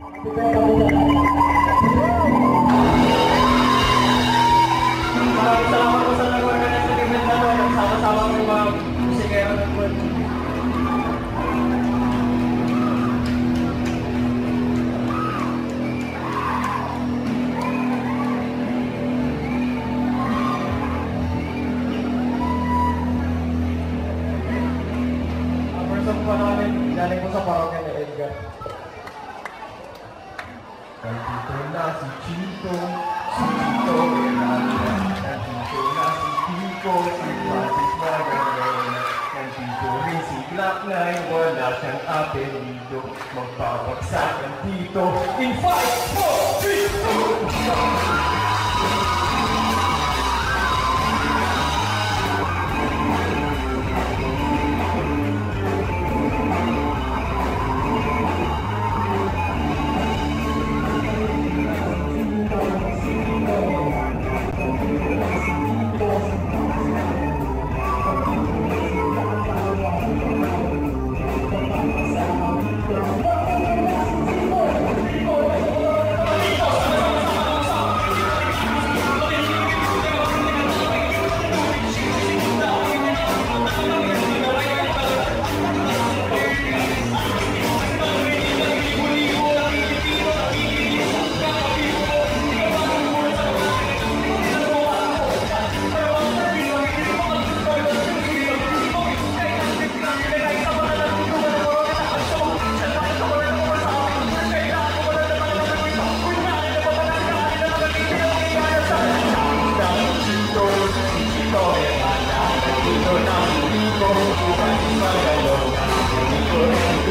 Maraming salamat po sa nag-organize ng event na to. Nagsama-sama ko yung mga musikero ng world. Ang person po namin, galing po sa parokya ni Edgar. Nandito na si Chito Herrera. Nandito na si Kiko, si Francis Magalona. Nandito rin si Black Knight, wala siyang apelido. Magpapagsakan dito in 5, 4, 3, 2, 1.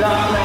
Black